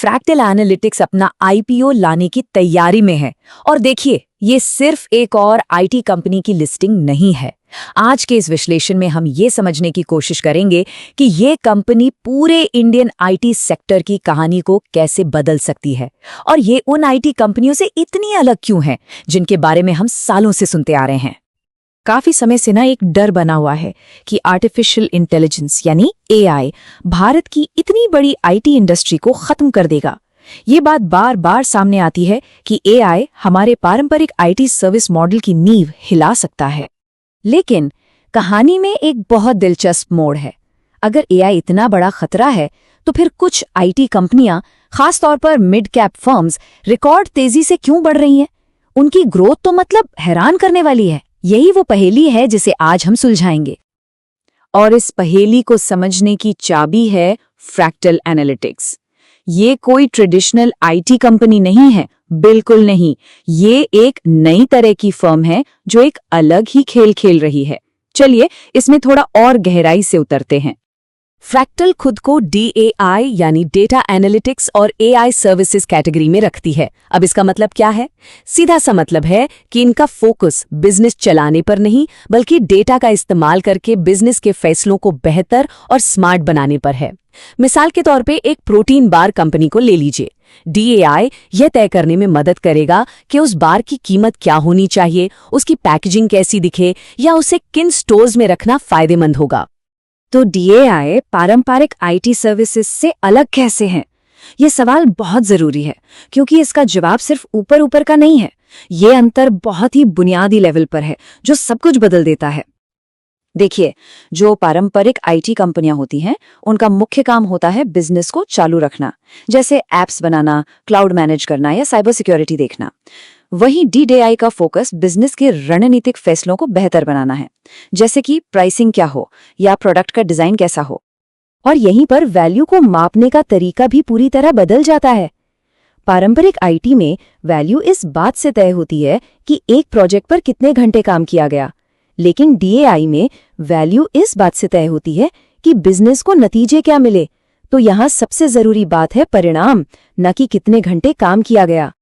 Fractal analytics अपना IPO लाने की तैयारी में है। और देखिए, ये सिर्फ एक और आईटी कंपनी की लिस्टिंग नहीं है। आज के इस विश्लेषण में हम ये समझने की कोशिश करेंगे कि ये कंपनी पूरे इंडियन आईटी सेक्टर की कहानी को कैसे बदल सकती है, और ये उन आईटी कंपनियों से इतनी अलग क्यों है जिनके बारे में हम सालों से सुनते आ रहे हैं। काफी समय से एक डर बना हुआ है कि आर्टिफिशियल इंटेलिजेंस यानी एआई भारत की इतनी बड़ी आईटी इंडस्ट्री को खत्म कर देगा। ये बात बार बार सामने आती है कि एआई हमारे पारंपरिक आईटी सर्विस मॉडल की नींव हिला सकता है। लेकिन कहानी में एक बहुत दिलचस्प मोड़ है। अगर एआई इतना बड़ा खतरा है, तो फिर कुछ आईटी कंपनियां, खासतौर पर मिड कैप फर्म्स, रिकॉर्ड तेजी से क्यों बढ़ रही हैं? उनकी ग्रोथ तो हैरान करने वाली है। यही वो पहेली है जिसे आज हम सुलझाएंगे। और इस पहेली को समझने की चाबी है फ्रैक्टल एनालिटिक्स। ये कोई ट्रेडिशनल आईटी कंपनी नहीं है, बिल्कुल नहीं। ये एक नई तरह की फर्म है जो एक अलग ही खेल खेल रही है। चलिए इसमें थोड़ा और गहराई से उतरते हैं। फ्रैक्टल खुद को डीएआई यानी डेटा एनालिटिक्स और एआई सर्विसेज कैटेगरी में रखती है। अब इसका मतलब क्या है? सीधा सा मतलब है कि इनका फोकस बिजनेस चलाने पर नहीं, बल्कि डेटा का इस्तेमाल करके बिजनेस के फैसलों को बेहतर और स्मार्ट बनाने पर है। मिसाल के तौर पे एक प्रोटीन बार कंपनी को ले लीजिए। डीएआई यह तय करने में मदद करेगा कि उस बार की कीमत क्या होनी चाहिए, उसकी पैकेजिंग कैसी दिखे, या उसे किन स्टोर्स में रखना फायदेमंद होगा। तो डीएआई पारंपरिक आईटी सर्विसेज से अलग कैसे हैं? ये सवाल बहुत जरूरी है, क्योंकि इसका जवाब सिर्फ ऊपर ऊपर का नहीं है। ये अंतर बहुत ही बुनियादी लेवल पर है, जो सब कुछ बदल देता है। देखिए, जो पारंपरिक आईटी कंपनियां होती हैं, उनका मुख्य काम होता है बिजनेस को चालू रखना, जैसे एप्स बनाना, क्लाउड मैनेज करना या साइबर सिक्योरिटी देखना। वहीं डीएआई का फोकस बिजनेस के रणनीतिक फैसलों को बेहतर बनाना है, जैसे कि प्राइसिंग क्या हो या प्रोडक्ट का डिजाइन कैसा हो। और यहीं पर वैल्यू को मापने का तरीका भी पूरी तरह बदल जाता है। पारंपरिक आईटी में वैल्यू इस बात से तय होती है कि एक प्रोजेक्ट पर कितने घंटे काम किया गया, लेकिन डीएआई में वैल्यू इस बात से तय होती है कि बिजनेस को नतीजे क्या मिले। तो यहाँ सबसे जरूरी बात है परिणाम, न कि कितने घंटे काम किया गया।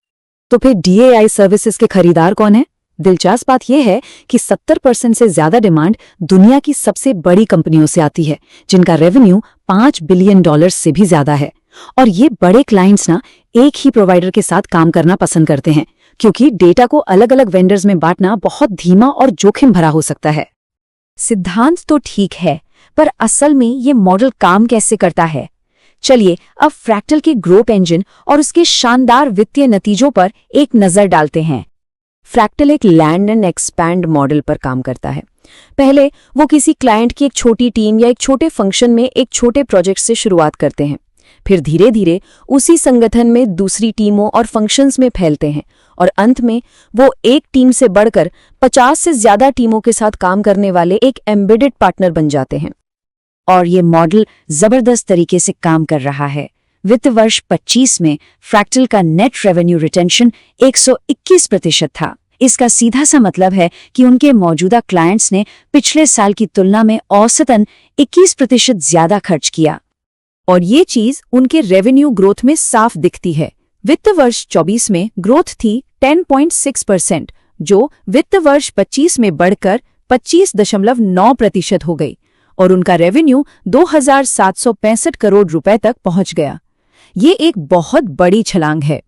तो फिर डीएआई सर्विसेज के खरीदार कौन है? दिलचस्प बात यह है कि 70% से ज्यादा डिमांड दुनिया की सबसे बड़ी कंपनियों से आती है, जिनका रेवेन्यू $5 बिलियन से भी ज्यादा है। और ये बड़े क्लाइंट्स एक ही प्रोवाइडर के साथ काम करना पसंद करते हैं, क्योंकि डेटा को अलग अलग वेंडर्स में बांटना बहुत धीमा और जोखिम भरा हो सकता है। सिद्धांत तो ठीक है, पर असल में ये मॉडल काम कैसे करता है? चलिए अब फ्रैक्टल के ग्रोथ इंजन और उसके शानदार वित्तीय नतीजों पर एक नजर डालते हैं। फ्रैक्टल एक लैंड एंड एक्सपैंड मॉडल पर काम करता है। पहले वो किसी क्लाइंट की एक छोटी टीम या एक छोटे फंक्शन में एक छोटे प्रोजेक्ट से शुरुआत करते हैं। फिर धीरे धीरे उसी संगठन में दूसरी टीमों और फंक्शंस में फैलते हैं, और अंत में वो एक टीम से बढ़कर 50 से ज्यादा टीमों के साथ काम करने वाले एक एम्बेडेड पार्टनर बन जाते हैं। और ये मॉडल जबरदस्त तरीके से काम कर रहा है। वित्त वर्ष 25 में फ्रैक्टल का नेट रेवेन्यू रिटेंशन 121% था। इसका सीधा सा मतलब है कि उनके मौजूदा क्लाइंट्स ने पिछले साल की तुलना में औसतन 21% ज्यादा खर्च किया। और ये चीज उनके रेवेन्यू ग्रोथ में साफ दिखती है। वित्त वर्ष 24 में ग्रोथ थी 10.6%, जो वित्त वर्ष 25 में बढ़कर 25.9% हो गई, और उनका रेवेन्यू 2,765 करोड़ रुपए तक पहुंच गया। ये एक बहुत बड़ी छलांग है।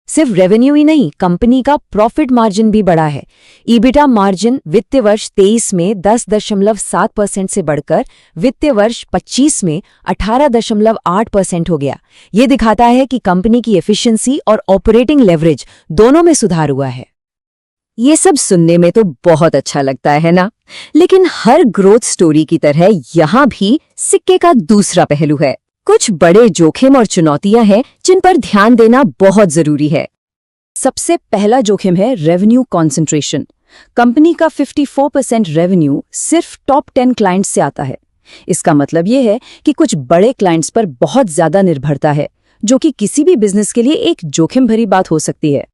सिर्फ रेवेन्यू ही नहीं, कंपनी का प्रॉफिट मार्जिन भी बढ़ा है। ईबिटा मार्जिन वित्तीय वर्ष 23 में 10.7% से बढ़कर वित्तीय वर्ष 25 में 18.8% हो गया। ये दिखाता है कि कंपनी की एफिशिएंसी और ऑपरेटिंग लेवरेज दोनों में सुधार हुआ है। ये सब सुनने में तो बहुत अच्छा लगता है ना? लेकिन हर ग्रोथ स्टोरी की तरह यहाँ भी सिक्के का दूसरा पहलू है। कुछ बड़े जोखिम और चुनौतियां हैं जिन पर ध्यान देना बहुत जरूरी है। सबसे पहला जोखिम है रेवेन्यू कॉन्सेंट्रेशन। कंपनी का 54% रेवेन्यू सिर्फ टॉप 10 क्लाइंट्स से आता है। इसका मतलब ये है कि कुछ बड़े क्लाइंट्स पर बहुत ज्यादा निर्भरता है, जो कि किसी भी बिजनेस के लिए एक जोखिम भरी बात हो सकती है।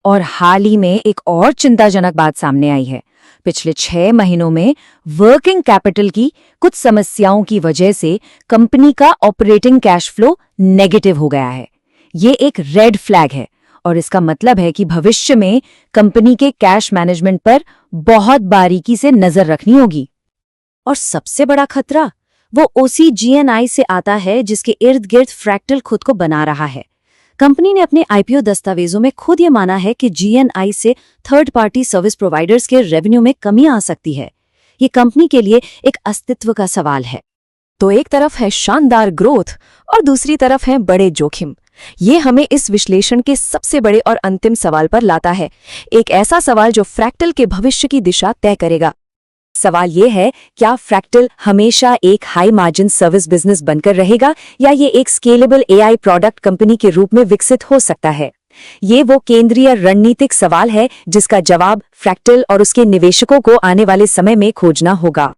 और हाल ही में एक और चिंताजनक बात सामने आई है। पिछले 6 महीनों में वर्किंग कैपिटल की कुछ समस्याओं की वजह से कंपनी का ऑपरेटिंग कैश फ्लो नेगेटिव हो गया है। ये एक रेड फ्लैग है और इसका मतलब है कि भविष्य में कंपनी के कैश मैनेजमेंट पर बहुत बारीकी से नजर रखनी होगी। और सबसे बड़ा खतरा वो OCGNI से आता है, जिसके इर्द गिर्द फ्रैक्टल खुद को बना रहा है। कंपनी ने अपने IPO दस्तावेजों में खुद ये माना है कि GNI से थर्ड पार्टी सर्विस प्रोवाइडर्स के रेवेन्यू में कमी आ सकती है। ये कंपनी के लिए एक अस्तित्व का सवाल है। तो एक तरफ है शानदार ग्रोथ और दूसरी तरफ है बड़े जोखिम। ये हमें इस विश्लेषण के सबसे बड़े और अंतिम सवाल पर लाता है, एक ऐसा सवाल जो फ्रैक्टल के भविष्य की दिशा तय करेगा। सवाल ये है, क्या फ्रैक्टल हमेशा एक हाई मार्जिन सर्विस बिजनेस बनकर रहेगा या ये एक स्केलेबल AI प्रोडक्ट कंपनी के रूप में विकसित हो सकता है? ये वो केंद्रीय रणनीतिक सवाल है जिसका जवाब फ्रैक्टल और उसके निवेशकों को आने वाले समय में खोजना होगा।